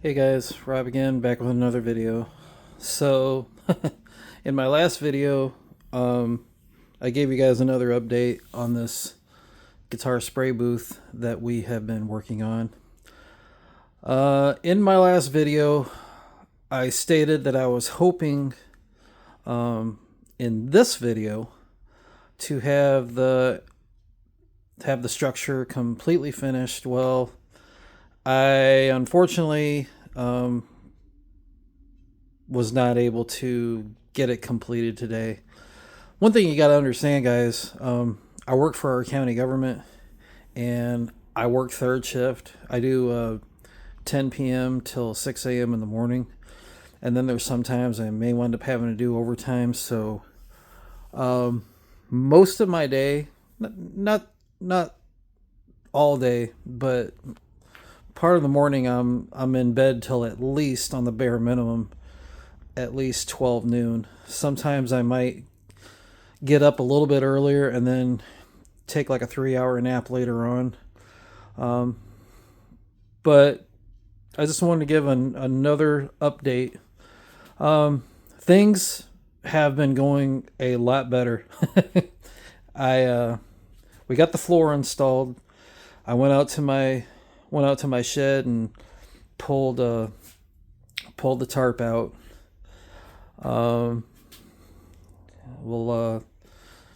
Hey guys, Rob again, back with another video. So, in my last video, I gave you guys another update on this guitar spray booth that we have been working on. In my last video, I stated that I was hoping in this video to have the structure completely finished. Well, I unfortunately was not able to get it completed today. One thing you got to understand, guys, I work for our county government and I work third shift. I do 10 p.m. till 6 a.m. in the morning. And then there's sometimes I may wind up having to do overtime. So most of my day, not all day, but part of the morning I'm in bed till at least, on the bare minimum, at least 12 noon. Sometimes I might get up a little bit earlier and then take like a 3-hour nap later on. But I just wanted to give another update. Things have been going a lot better. We got the floor installed. I went out to my shed and pulled the tarp out. We'll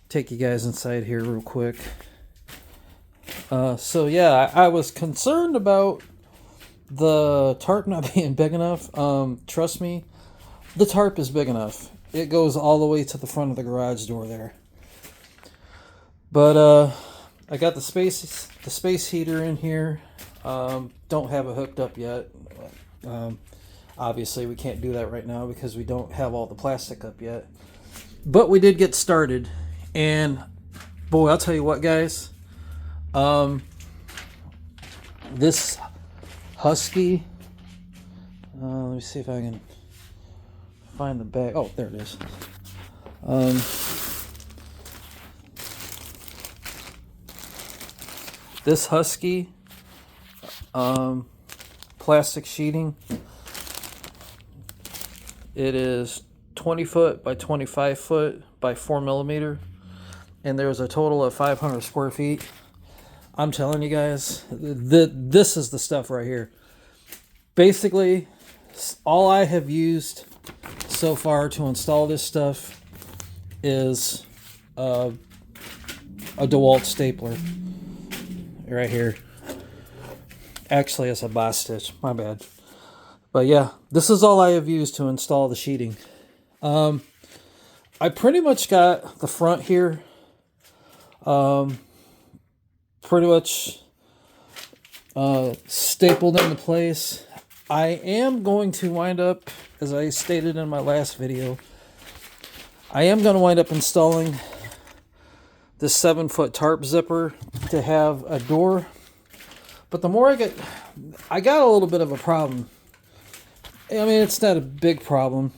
take you guys inside here real quick. So yeah, I was concerned about the tarp not being big enough. Trust me, the tarp is big enough. It goes all the way to the front of the garage door there. But I got the space heater in here. Don't have it hooked up yet. Obviously, we can't do that right now because we don't have all the plastic up yet. But we did get started, and boy, I'll tell you what, guys. This Husky. Let me see if I can find the bag. Oh, there it is. This Husky plastic sheeting. It is 20 foot by 25 foot by 4 millimeter, and there's a total of 500 square feet. I'm telling you guys, this is the stuff right here. Basically, all I have used so far to install this stuff is a DeWalt stapler right here. Actually, it's a Boss Stitch. My bad. But yeah, this is all I have used to install the sheeting. I pretty much got the front here pretty much stapled into place. I am going to wind up, as I stated in my last video, I am going to wind up installing this 7-foot tarp zipper to have a door. But the more I got a little bit of a problem. I mean, it's not a big problem,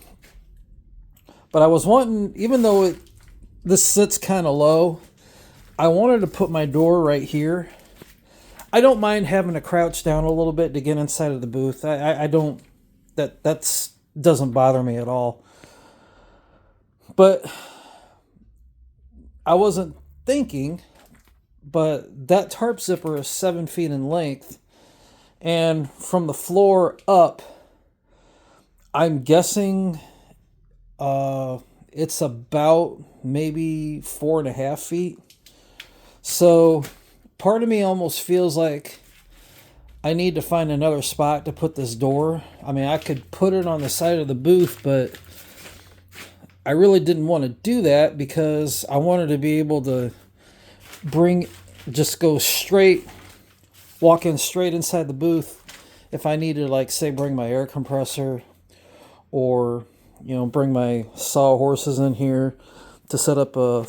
but I was wanting, even though this sits kind of low, I wanted to put my door right here. I don't mind having to crouch down a little bit to get inside of the booth. I don't, that's doesn't bother me at all. But I wasn't thinking, but that tarp zipper is 7 feet in length, and from the floor up, I'm guessing it's about maybe 4.5 feet. So part of me almost feels like I need to find another spot to put this door. I mean, I could put it on the side of the booth, but I really didn't want to do that because I wanted to be able to just go straight, walk in straight inside the booth if I needed, like, say, bring my air compressor, or, you know, bring my sawhorses in here to set up a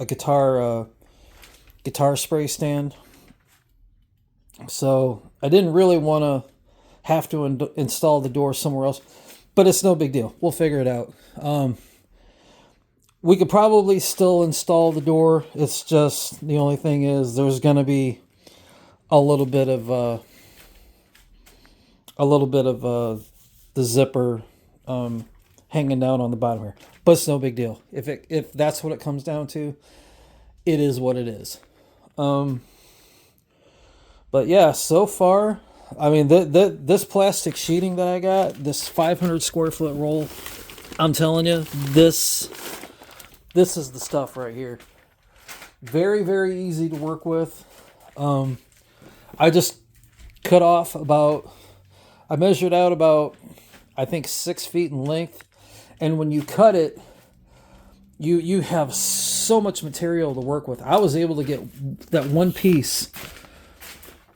guitar spray stand. So I didn't really want to have to install the door somewhere else, but it's no big deal. We'll figure it out. We could probably still install the door. It's just, the only thing is there's going to be a little bit of a little bit of the zipper hanging down on the bottom here, but it's no big deal. If that's what it comes down to, it is what it is. But yeah, so far, I mean, this plastic sheeting that I got, this 500 square foot roll, I'm telling you, this is the stuff right here. Very, very easy to work with. I just cut off I measured out about, I think, 6 feet in length. And when you cut it, you have so much material to work with. I was able to get that one piece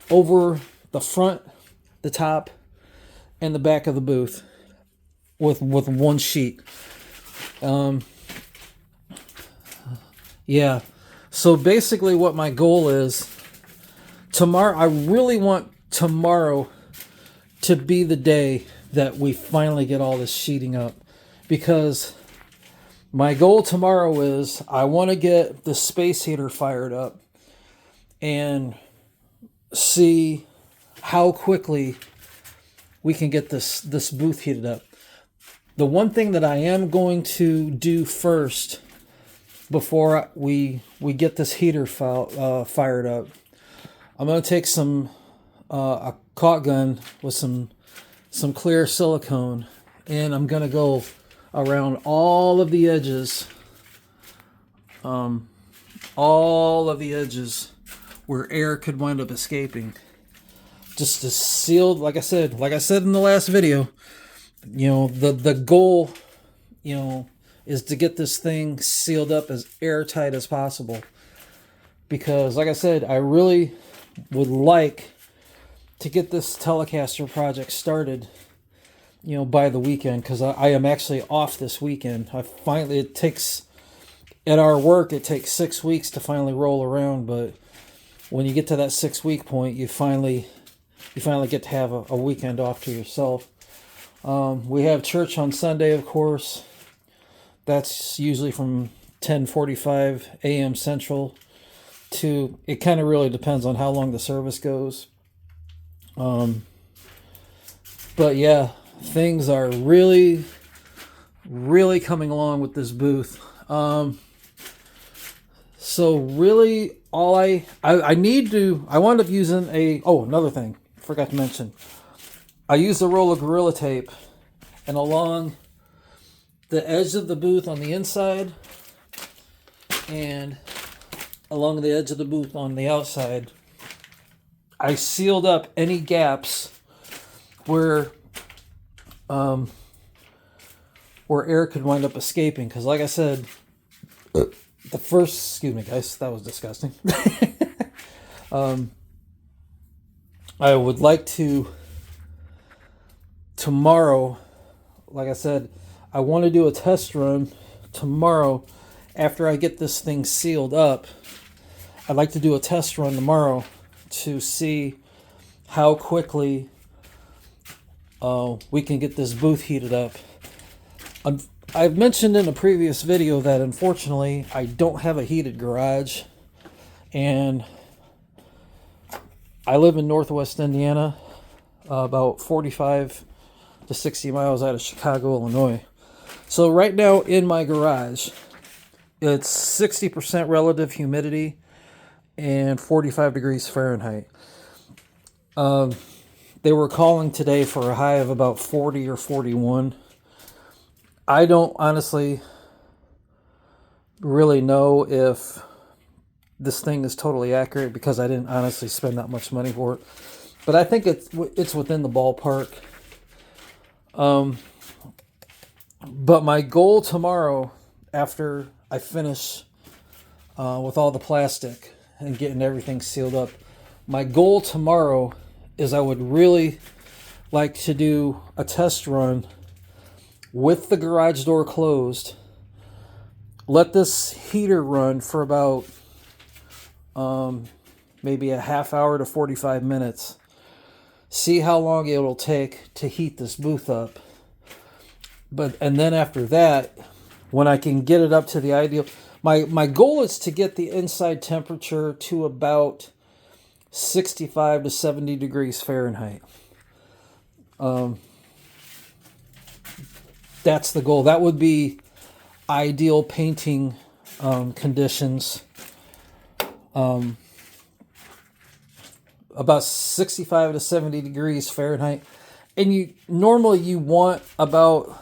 over the front, the top, and the back of the booth with one sheet. Yeah. So basically what my goal is, tomorrow, I really want tomorrow to be the day that we finally get all this sheeting up, because my goal tomorrow is I want to get the space heater fired up and see how quickly we can get this booth heated up. The one thing that I am going to do first before we get this heater fired up, I'm going to take a caulk gun with some clear silicone, and I'm going to go around all of the edges, where air could wind up escaping, just to seal. Like I said in the last video, the goal, is to get this thing sealed up as airtight as possible. Because, like I said, I really would like to get this Telecaster project started, by the weekend, because I am actually off this weekend. At our work, it takes 6 weeks to finally roll around, but when you get to that 6-week point, you finally get to have a weekend off to yourself. We have church on Sunday, of course. That's usually from 10:45 a.m. Central to, it kind of really depends on how long the service goes. But yeah, things are really, really coming along with this booth. So really all I wound up using another thing, forgot to mention. I used a roll of Gorilla Tape, and along the edge of the booth on the inside and along the edge of the booth on the outside, I sealed up any gaps where air could wind up escaping. Because like I said, excuse me guys, that was disgusting. I would like to, tomorrow, like I said, I want to do a test run tomorrow after I get this thing sealed up. I'd like to do a test run tomorrow to see how quickly we can get this booth heated up. I've mentioned in a previous video that unfortunately I don't have a heated garage, and I live in Northwest Indiana, about 45 to 60 miles out of Chicago, Illinois. So right now in my garage, it's 60% relative humidity and 45 degrees Fahrenheit. They were calling today for a high of about 40 or 41. I don't honestly really know if this thing is totally accurate, because I didn't honestly spend that much money for it. But I think it's within the ballpark. But my goal tomorrow, after I finish with all the plastic and getting everything sealed up, my goal tomorrow is I would really like to do a test run with the garage door closed. Let this heater run for about maybe a half hour to 45 minutes. See how long it'll take to heat this booth up. And then after that, when I can get it up to the ideal, my goal is to get the inside temperature to about 65 to 70 degrees Fahrenheit. That's the goal. That would be ideal painting conditions. About 65 to 70 degrees Fahrenheit. And you want about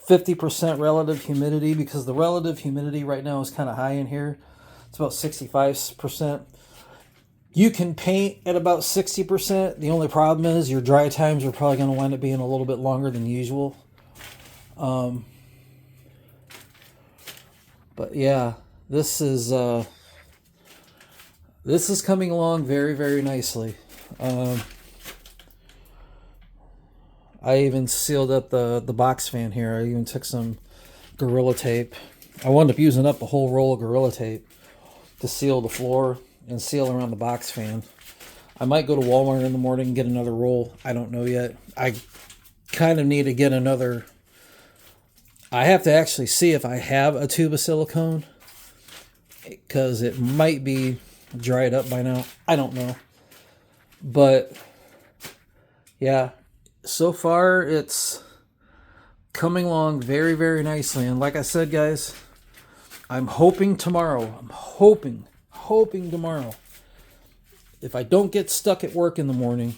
50% relative humidity, because the relative humidity right now is kind of high in here. It's about 65%. You can paint at about 60%. The only problem is your dry times are probably going to wind up being a little bit longer than usual. But yeah, this is coming along very, very nicely. I even sealed up the box fan here. I even took some Gorilla Tape. I wound up using up a whole roll of Gorilla Tape to seal the floor and seal around the box fan. I might go to Walmart in the morning and get another roll. I don't know yet. I kind of need to get another. I have to actually see if I have a tube of silicone, because it might be dried up by now. I don't know. But yeah, so far it's coming along very, very nicely. And like I said, guys, I'm hoping tomorrow. I'm hoping tomorrow. If I don't get stuck at work in the morning,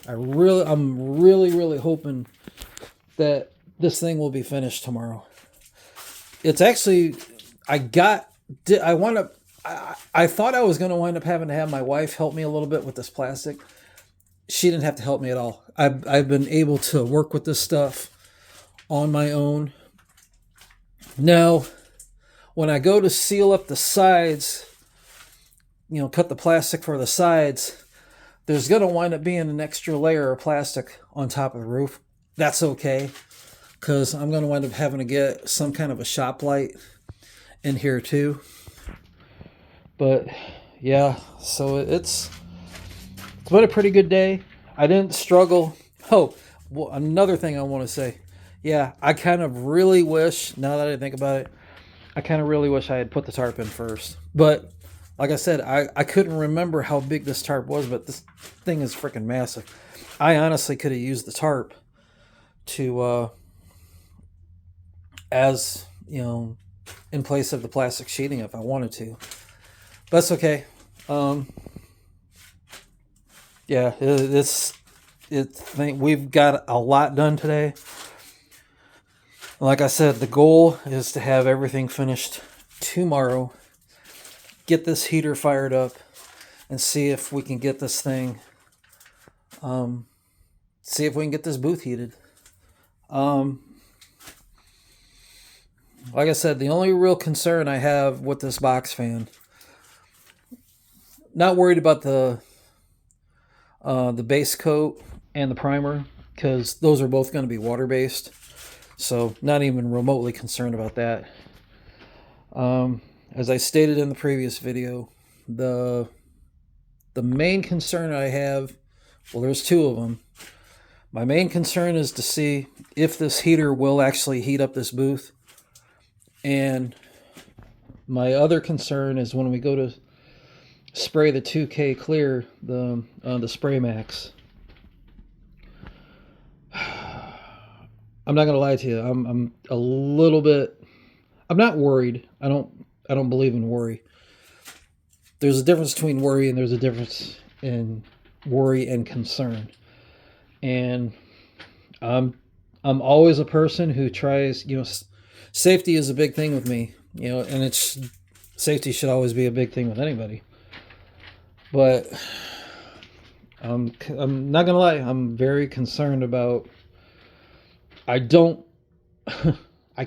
I'm really hoping that this thing will be finished tomorrow. It's actually, I thought I was going to wind up having to have my wife help me a little bit with this plastic. She didn't have to help me at all. I've been able to work with this stuff on my own. Now, when I go to seal up the sides, cut the plastic for the sides, there's going to wind up being an extra layer of plastic on top of the roof. That's okay, because I'm going to wind up having to get some kind of a shop light in here too. But yeah, so it's been a pretty good day. I didn't struggle. Oh, well, another thing I want to say. Yeah, I kind of really wish, now that I think about it, I kind of really wish I had put the tarp in first. But like I said, I couldn't remember how big this tarp was, but this thing is freaking massive. I honestly could have used the tarp to, as, in place of the plastic sheeting if I wanted to. But that's okay. Yeah, we've got a lot done today. Like I said, the goal is to have everything finished tomorrow. Get this heater fired up and see if we can get this thing, see if we can get this booth heated. Like I said, the only real concern I have with this box fan, not worried about the base coat and the primer, because those are both going to be water-based. So not even remotely concerned about that. As I stated in the previous video, the main concern I have, well, there's two of them. My main concern is to see if this heater will actually heat up this booth. And my other concern is when we go to spray the 2K clear, the Spray Max. I'm not gonna lie to you. I'm a little bit. I'm not worried. I don't believe in worry. There's a difference between worry and there's a difference in worry and concern. And I'm always a person who tries. Safety is a big thing with me. And safety should always be a big thing with anybody. But I'm not gonna lie. I'm very concerned about. I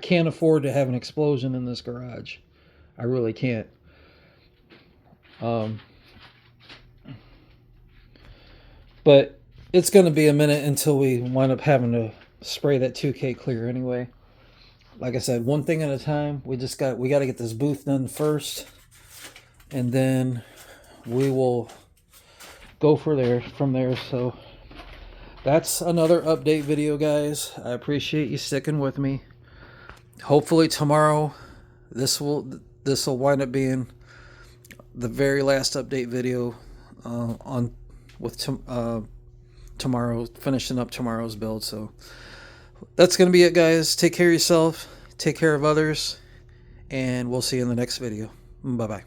can't afford to have an explosion in this garage. I really can't. But it's going to be a minute until we wind up having to spray that 2K clear anyway. Like I said, one thing at a time. We got to get this booth done first, and then we will go from there. So that's another update video, guys. I appreciate you sticking with me. Hopefully tomorrow this will wind up being the very last update video tomorrow, finishing up tomorrow's build. So that's going to be it, guys. Take care of yourself, take care of others, and we'll see you in the next video. Bye-bye.